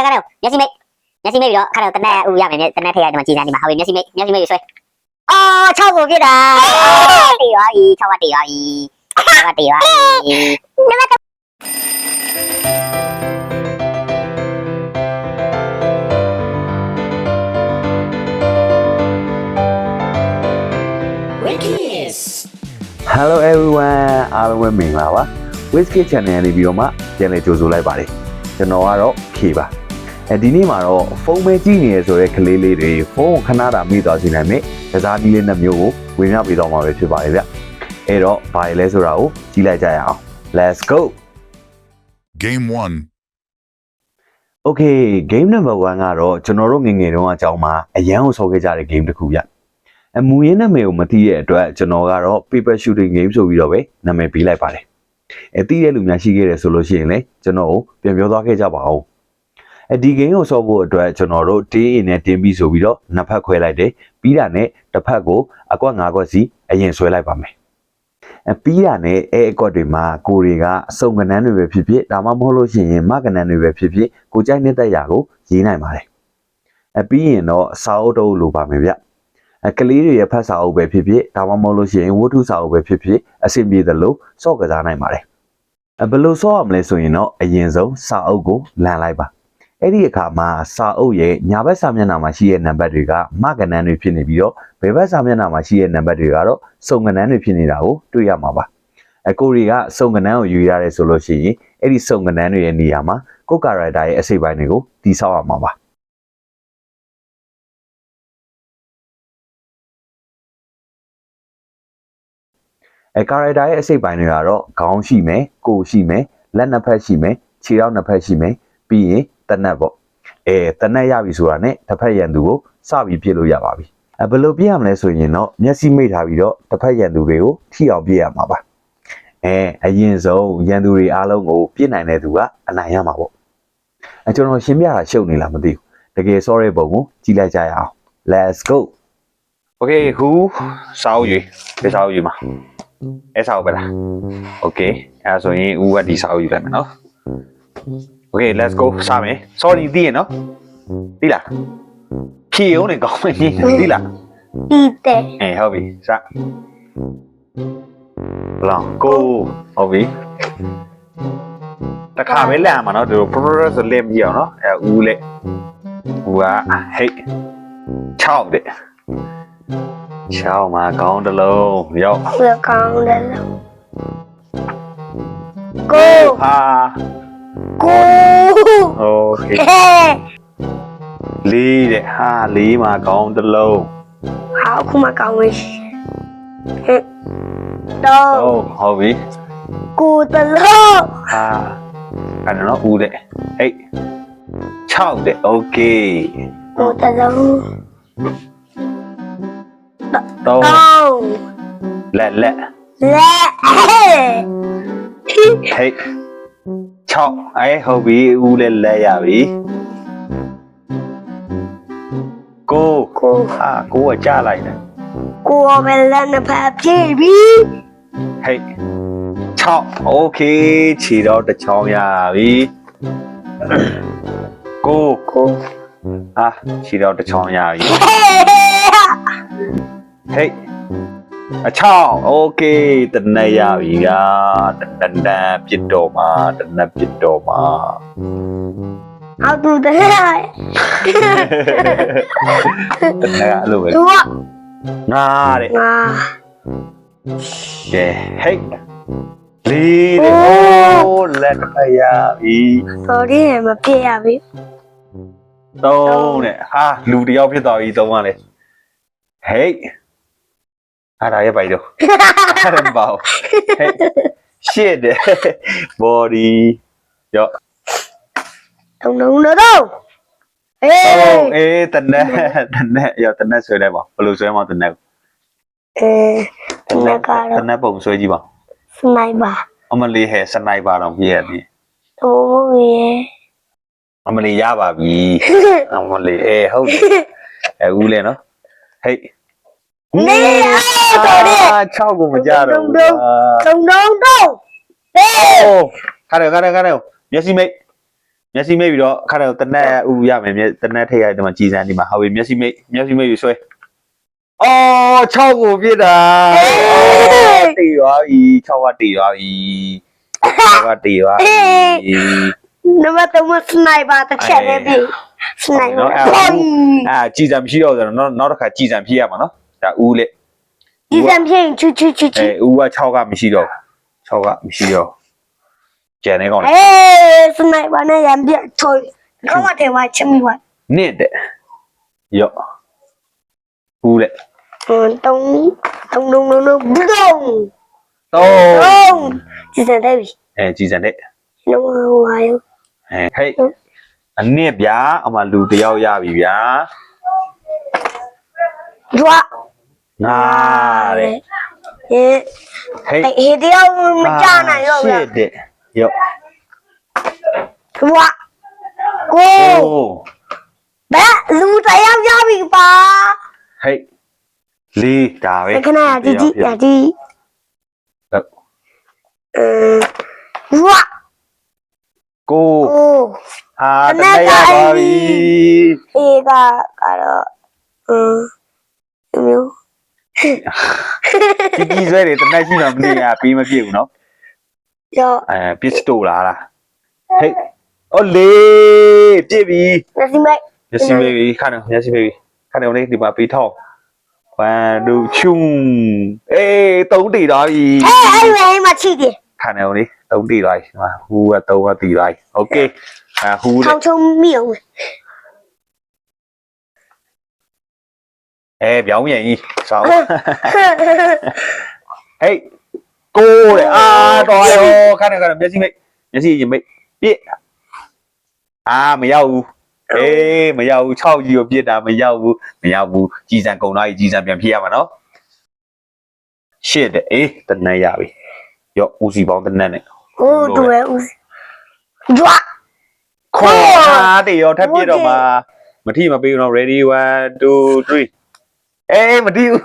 ခါမျက်စိမိတ်ပြီးတော့ခါတော့တနက်ဦးရမယ်တနက်ထည့်ရဒီမှာကြည်စမ်းဒီမှာဟုတ်ပြီမျက်စိမိတ်ကိုဆွဲအော်6ကိုပြစ်တာတေးရောကြီး6ကတေးရောကြီး6ကတေးရောကြီး Hello everyone အားလုံးပဲမင်္ဂလာပါ Whiskey Channel နေပြီးတော့မှပြန်လည်ကြိုဆိုလိုက်ပါတယ်ကျွန်တော်ကတော့ K ပါဒီနေ့မှာတော့ဖုန်းပဲကြည့်နေရဆိုတဲ့ကလေးလေးတွေဖုန်းခဏတာမိသွားစေနိုင်မယ်ကစားနည်းလေးနှစ်မျိုးကိုဝင်ရောက်ပြီးတော့မှာပဲဖြစ်ပါတယ်ဗျအဲ့တော့ဘာလဲဆိုတာကိုကြည့်လိုက်ကြရအောင် Let's go Game 1 Okay game number 1ကတော့ကျွန်တော်တို့ငယ်ငယ်တုန်းကအကြောင်းမှာအရန်ကိုဆော်ခဲ့ကြတဲ့ game တစ်ခုဗျအမူရင်းနာမည်ကိုမသိတဲ့အတွက်ကျွန်တော်ကတော့ paper shooting game ဆိုပြီးတော့ပဲနာမည်ပေးလိုက်ပါတယ်သိတဲ့လူများရှိခဲ့တယ်ဆိုလို့ရှိရင်လည်းကျွန်တော်ကိုပြန်ပြောသွားခဲ့ကြပါဦးဒီ game ကိုဆော့ဖို့အတွက်ကျွန်တော်တို့တင်းအင်းနဲ့တင်းပြီးဆိုပြီးတော့နှစ်ဖက်ခွဲလိုက်တယ်ပြီးတာနဲ့တစ်ဖက်ကိုအကွက်၅ကွက်စီအရင်ဆွဲလိုက်ပါမယ်ပြီးတာနဲ့အကွက်တွေမှာကိုတွေကအစုံကနန်းတွေပဲဖြစ်ဖြစ်ဒါမှမဟုတ်လို့ရှိရင်မကနန်းတွေပဲဖြစ်ဖြစ်ကိုကြိုက်နေတဲ့ရာကိုရေးနိုင်ပါတယ်ပြီးရင်တော့စာအုပ်တုပ်လိုပါမယ်ဗျကလေးတွေရဲ့ဖတ်စာအုပ်ပဲဖြစ်ဖြစ်ဒါမှမဟုတ်လို့ရှိရင်ဝတ္ထုစာအုပ်ပဲဖြစ်ဖြစ်အဆင်ပြေသလိုစော့ကစားနိုင်ပါတယ်ဘယ်လိုစော့ရမလဲဆိုရင်တော့အရင်ဆုံးစာအုပ်ကိုလန်လိုက်ပါအဲ့ဒီအခါမှာစာအုပ်ရဲ့ညာဘက်စာမျက်နှာမှာရှိတဲ့နံပါတ်တွေကမကနန်းတွေဖြစ်နေပြီးတော့ဘယ်ဘက်စာမျက်နှာမှာရှိတဲ့နံပါတ်တွေကတော့စုံကနန်းတွေဖြစ်နေတာကိုတွေ့ရမှာပါကိုတွေကစုံကနန်းကိုယူရတယ်ဆိုလို့ရှိရင်အဲ့ဒီစုံကနန်းတွေရဲ့နေရာမှာကိုကာရိုက်တာရဲ့အစိပ်ပိုင်းတွေကိုတည်ဆောက်ရမှာပါကာရိုက်တာရဲ့အစိပ်ပိုင်းတွေကတော့ခေါင်းရှိမယ်ကိုရှိမယ်လက်နှစ်ဖက်ရှိမယ်ခြေထောက်နှစ်ဖက်ရှိမယ်ပြီးရင်တနက်ပေါ့တနက်ရပြီဆိုတာနဲ့တစ်ဖက်ရန်သူကိုစပြီးပြစ်လို့ရပါပြီဘယ်လိုပြစ်ရမလဲဆိုရင်တော့မျက်စိမိတ်ထားပြီးတော့တစ်ဖက်ရန်သူတွေကိုထိအောင်ပြစ်ရမှာပါအရင်ဆုံးရန်သူတွေအားလုံးကိုပြစ်နိုင်တဲ့သူကအနိုင်ရမှာပေါ့ကျွန်တော်ရှင်းပြတာရှုပ်နေလားမသိဘူးတကယ်စောတဲ့ပုံကိုကြည့်လိုက်ကြရအောင် Let's go Okay ခုစာအုပ်ရေးဒီစာအုပ်ရေးမှာအဲ့စာအုပ်ပဲလား Okay အဲ့ဆိုရင်ဦးကဒီစာအုပ်ရေးလိုက်မယ်နော် Okay let's go စမယ် Sorry သိရနော်သိလားဖြေအောင်နေကောင်းမင်းသိလားသိတယ်ဟုတ်ပြီစလောင်းကိုဟုတ်ပြီတခါပဲလက်ရမှာနော်ဒီလို progress လက်မကြည့်အောင်နော်အဲ့ဦးလက်ဦးကဟိတ်6တဲ့6မှာကောင်းတစ်လုံးရောက်ကောင်းတယ်ကိုဟာကိုโอเคလေးတဲ့ဟာလေးမှာကောင်းတစ်လုံးဟာအခုမှကောင်းဝင်ရှိတော့ဟုတ်ပြီကိုတလုံးဟာအဲ့တော့ဦးတဲ့ဟေး6တဲ့โอเคကိုတလုံးတော့လက်ဟေး6အဲ့ဟုတ်ပြီဦးလည်းလက်ရပြီကိုဟာကိုကကြားလိုက်တယ်ကိုပဲလက်နှစ်ဖက်ပြည့်ပြီဟေး6โอเคခြေတော့တစ်ချောင်းရပြီကိုဟာခြေတော့တစ်ချောင်းရပြီဟေးအချောင်းโอเคတနက်ရပြီကတန်ပြစ်တော့မှာတနက်ပြစ်တော့မှာအော်တူတယ်တနက်ကအဲ့လိုပဲသူကငါတဲ့ငါကဲဟေးလေးတဲ့โอ้လက်ဖက်ရပြီ sorry မပြည့်ရပြီ3တဲ့ဟာလူတယောက်ဖြစ်သွားပြီ3ကလည်းဟေးအဲ့ဒါရဲ့ပိုက်တော့အဲ့ဒါမပေါ့ဟေး shit တဲ့ body ရောတော့အေးတနက်ရောတနက်ဆွဲလိုက်ပါဘယ်လိုဆွဲမှာတနက်တနက်ကတော့တနက်ပုံဆွဲကြည့်ပါစနိုက်ပါအမလီဟဲစနိုက်ပါတော့ပြည့်ရပြီဟိုးရေအမလီရပါပြီအမလီဟုတ်တယ်ဦးလေနော်ဟေးနေတော်တယ်6ကိုမကြတော့ဘူးတုံတုံတုံဟေးခါရမျက်စိမိတ် မျက်စိမိတ်ပြီးတော့ခါတော့တနက်ဥရမယ်တနက်ထိတ်ရတယ်ဒီမှာကြည်စမ်းဒီမှာဟုတ်ပြီမျက်စိမိတ်ပြီးဆွဲအော်6ကိုပြစ်တာတီးသွားပြီ6ကတီးသွားပြီ6ကတီးသွားပြီ နံပါတ်3စနိုက်ပါတစ်ချက်လေးပြီစနိုက်ပါ ကြည်စံမရှိတော့ဆိုတော့နောက်တစ်ခါကြည်စံဖြစ်ရမှာနော်ဒါဦးလေ ဒီစံဖြင့်ချူဦးက6ကမရှိတော့6ကမရှိတော့ကျန်နေကောင်းလေ စနိုက်ပါနဲ့ရံပြထွေးကောင်းတယ်ဝါချမီဝါ နစ်တဲ့ရော့ဦးလေ တုံးဘုံတော့ ဒီစံတဲ့ပြီ ကြည်စံတဲ့ လောဝါယော ဟဲ့အနစ်ဗျာအမလူတယောက်ရပြီဗျာ ဂျွာ ငါတဲ့ ဟေး ဟဲ့ ဟေးတရားမကြနိုင်တော့ဘူး ရှစ်တဲ့ရော့ ဂျွာကို အိုး ဘယ်လူတရားရပြီပါ ဟဲ့လေးဒါပဲ ခဏရကြည့်ကြည့်ရကြည့် ဟုတ် ဂျွာ ကို ကို ဟာတနေ့ရပါပြီ အေးကတော့မျိုး ကြီးဆွဲတယ်တနေ့ရှိမှမသိရပေးမပြည့်ဘူးနော် ရော ပစ္စတိုလားဟဲ့အော်လေးပြည့်ပြီ မျက်စိမိတ် မျက်စိမေးပြီခါနေမျက်စိမေးပြီခါနေလေးဒီမှာပေးထောက်1 2ချွန်းအေး3တီသွားပြီ အဲ့ဝဲမှာချိတယ် ခါနေလေး3တီသွားပြီဟူက3ကတီသွားပြီโอเคဟူ ထောင်ချုံမိအောင် ပြောင်းပြန်ကြီးစောင်းဟေးကိုတဲ့တော်ရောခါနေမျက်စိရင်မိတ်ပြည့်မရောက်ဘူးမရောက်ဘူး6ကြီးကိုပြစ်တာမရောက်ဘူးကြည်စံကုံသားကြီးကြည်စံပြန်ဖြည့်ရမှာနော်ရှစ်တဲ့တနက်ရပြီရော့ဦးစီပေါင်းတနက်နဲ့ ဟိုတူရဲ့ဦးဂျွာ ခေါ်တဲ့ရောထပ်ပြစ်တော့မှာမထိမပေးဘူးနော် ready 1 2 3မထိဘူး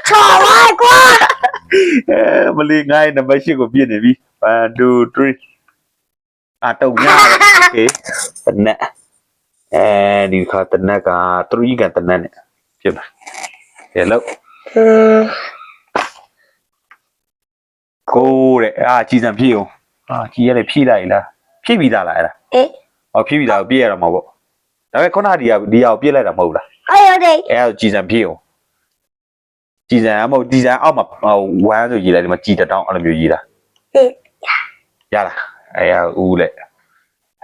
ချော်ပါကွာ မလီငိုင်းနံပါတ်8ကိုပြစ်နေပြီ1 2 3တုံညโอเคတနက်ဒီခါတနက်က3ကတနက်နဲ့ပြစ်ပါကဲလို့ကိုတဲ့ကြည်စံဖြည့်အောင်ကြည်ရတယ်ဖြည့်လိုက်လားဖြည့်ပြီးသားလားအဲ့ဒါ ဖြည့်ပြီးသားကိုပြည့်ရတော့မှာပေါ့ဒါပေမဲ့ခုနဒီဟာကိုပြည့်လိုက်တာမဟုတ်လား ဟုတ်တယ် အဲ့ဒါကြည်စံဖြည့်အောင်ကြည်စံမဟုတ်ဒီဇိုင်းအောက်မှာ1ဆိုရေးလိုက်ဒီမှာကြည်တောင်းအဲ့လိုမျိုးရေးတာရလားအဲ့ဒါဦးလေ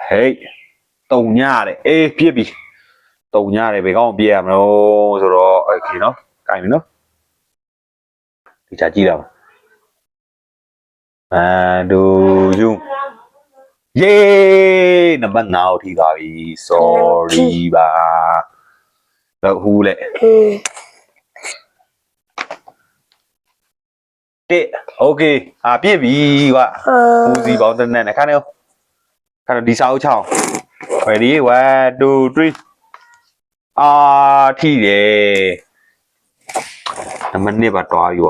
ဟေးတုံညတဲ့ပြည့်ပြီတုံညတယ်ဘယ်ကောင်းပြည့်ရမလို့ဆိုတော့โอเคနော်ကိုင်ပြီနော်ဒီချာကြည့်တော့ဒူယူယေးနံပါတ်9ထိသွားပြီ sorry ပါတော့ဟူးလေโอเคပြည့်ပြီကွာဦးစီပေါင်းတဲ့နဲ့ခါနေခါတော့ဒီစာအုပ်ချအောင် ready 1 2 3ထိတယ်နံပါတ်1ပါတွားယူ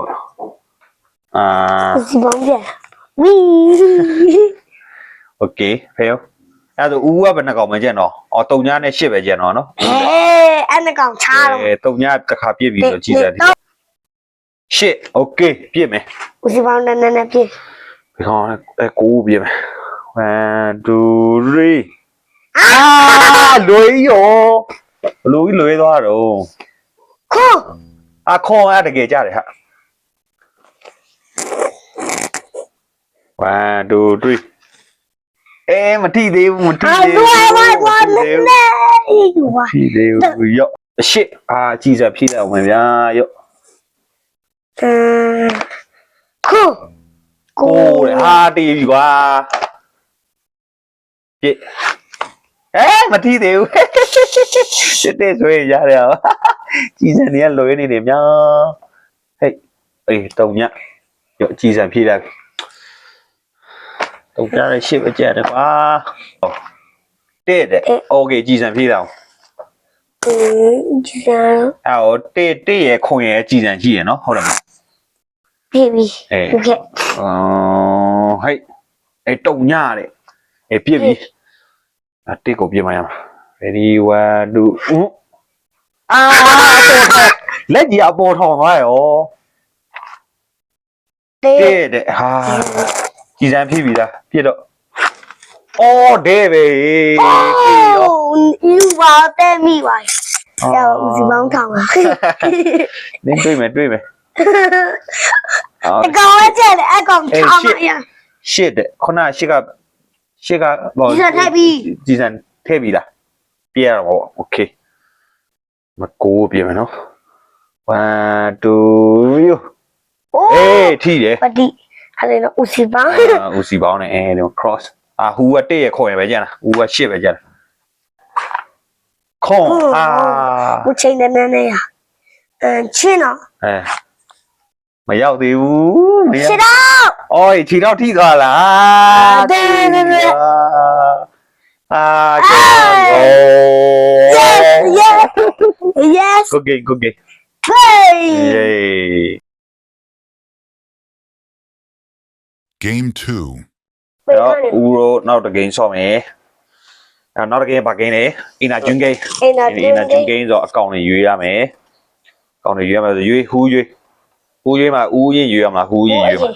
စီပေါင်းပြန်ဝီ โอเคဖေအဲ့ဒါဦးကဘယ်နှကောင်မကျန်တော့3ညနဲ့8ပဲကျန်တော့နော်အဲ့နှကောင်ချားတော့ 3ညတစ်ခါပြည့်ပြီဆိုကြည်စားဒီ8โอเคပြည့်မယ် ဦးစီပေါင်းနဲ့နဲ့ပြည့် ဒီကောင်ကိုပြည့်မယ်1 2 3လွေးရောလွေးသွားတော့ ခေါ် ခေါ်တကယ်ကြတယ်ဟာ1 2 3မထိသေးဘူးမထိသေးဘူး ဝါကွာနဲ့ဝါ ထိသေးဘူးရော့ရှစ်ကြည်စားဖြည့်လိုက်အောင်ဗျာရော့ခေါ်ကိုတည်ပြီကွာပြည့်မထိသေးဘူးစစ်တဲ့ဆိုရင်ရတယ်ဟာကြည်စံတွေကလွယ်နေတယ်မြောင်းတုံညရော့ကြည်စံဖြည့်လိုက်တုံကြရရှစ်ပဲကြတယ်ကွာတဲ့โอเคကြည်စံဖြည့်လိုက်ကြည်စားအောင်တဲ့ရခွန်ရကြည်စံရှိရနော်ဟုတ်တယ်မလားပြည့်ပြီဟုတ်ကဲ့တုံညတဲ့ပြည့်ပြီ တစ်ကိုပြင်မရမှာ ready 1 2လက်ကြီးအပေါ်ထောင်သွားရော တေး တဲ့တဲ့ဟာကြည်စံဖြစ်ပြီလားပြစ်တော့အော်တဲ့ပဲ ယူပါတဲ့မိပါကျော်ဦးစီပေါင်းထောင်ပါ နင်းတွေ့မယ်တွေ့မယ် အကောင်ဝဲကျက်တယ်အကောင်ထောင်ပါရ ရှစ်တဲ့ခုနရှစ်ကဘော ဒီစထက်ပြီး ကြည်စံထည့်ပြီလားပြရတော့โอเคမကိုးပြင်မယ်နော်1 2 โอ้ အေးထိတယ် ပတိဟာလေနော်ဦးစီပေါင်း ဦးစီပေါင်းနဲ့အဲဒီ cross ဟူက1ရခေါ်ရပဲကြလားဟူက8ပဲကြလားခေါ်ဟာ ဦးချင်းနဲ့နဲ့ရချင်းတော့ မရောက်သေးဘူးမရောက် ရှစ်တော့ အော်ခြေတော့ထိသွားလား တဲ့ အာ yes yes good game good game hey yay Game 2. တော့ဦးရောနောက်တစ် game ဆော့မယ်နောက်တစ် game ပါ game လေအင်နာဂျွန်း game အင်းနာ အင်နာဂျွန်း game ဆိုအကောင်တွေရွေးရမယ်အကောင်တွေရွေးရမယ်ဆိုရွေးဟူးရွေးမှာဦးရင်ရွေးရမှာဟူးရင်ရွေးမှာ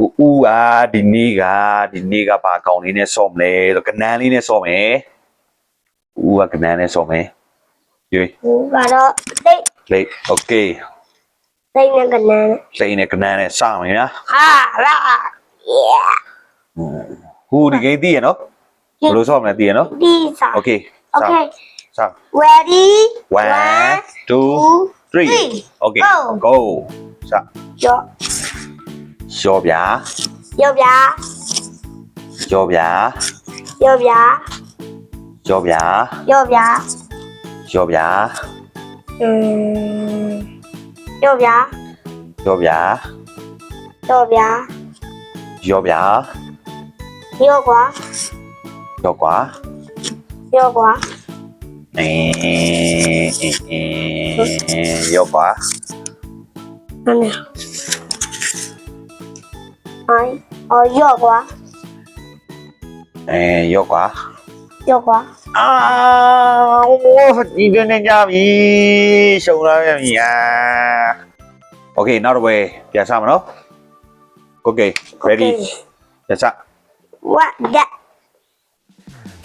ဦးဒီနေ့ကပါအကောင်လေးနဲ့ဆော့မလဲဆိုကနန်းလေးနဲ့ဆော့မယ်ဦးကကနန်းနဲ့ဆော့မယ်ရွေး ဘူးကတော့တိတ် လေ okay တိတ်နဲ့ကနန်း လိန်နဲ့ကနန်းနဲ့စမယ်ညာ ဟာလာ yeah ဟူဒီဂိမ်းသိရနော်ဘယ်လိုဆော့မလဲသိရနော် ဒီစာ okay okay စ ready 1 2 3 okay go စ ရော့ ရောဗျာ ရော့ဗျာ ရောဗျာ ရော့ဗျာ ရောဗျာ ရော့ဗျာ ရောဗျာ ရော့ဗျာ ရောဗျာ ရော့ဗျာ ရောဗျာ ရော့ကွာ ရောကွာ ရော့ကွာ ရောကွာ นั่นน่ะอ๋อရော့ကွာ ရောကွာ ရော့ကွာ ဒီပြနေကြပြီရှုံလာပြန်ပြီokay နောက်တစ်ပွဲပြန်စမနော် okay ready ပြန်စ what that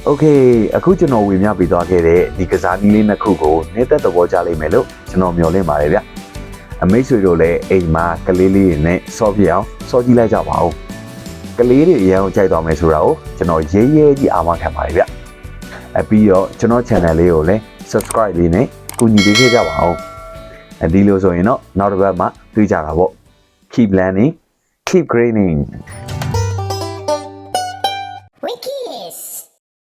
Okay အခုကျွန်တော်ဝေမျှပေးသွားခဲ့တဲ့ဒီကစားနည်းလေးနှစ်ခုကိုနေသက်သဘောကျလိမ့်မယ်လို့ကျွန်တော်မျှော်လင့်ပါတယ်ဗျအမိတ်ဆွေတို့လည်းအိမ်မှာကလေးလေးတွေနဲ့ဆော့ပြအောင်ဆော့ကြည့်လိုက်ကြပါဦးကလေးတွေအရင်ကြိုက်သွားမယ်ဆိုတာကိုကျွန်တော်ရေးကြီးအားမခံပါတယ်ဗျပြီးတော့ကျွန်တော် channel လေးကိုလည်း subscribe လေးနဲ့ကူညီပေးခဲ့ကြပါဦးဒီလိုဆိုရင်တော့နောက်တစ်ပတ်မှတွေ့ကြတာပေါ့ keep learning keep graining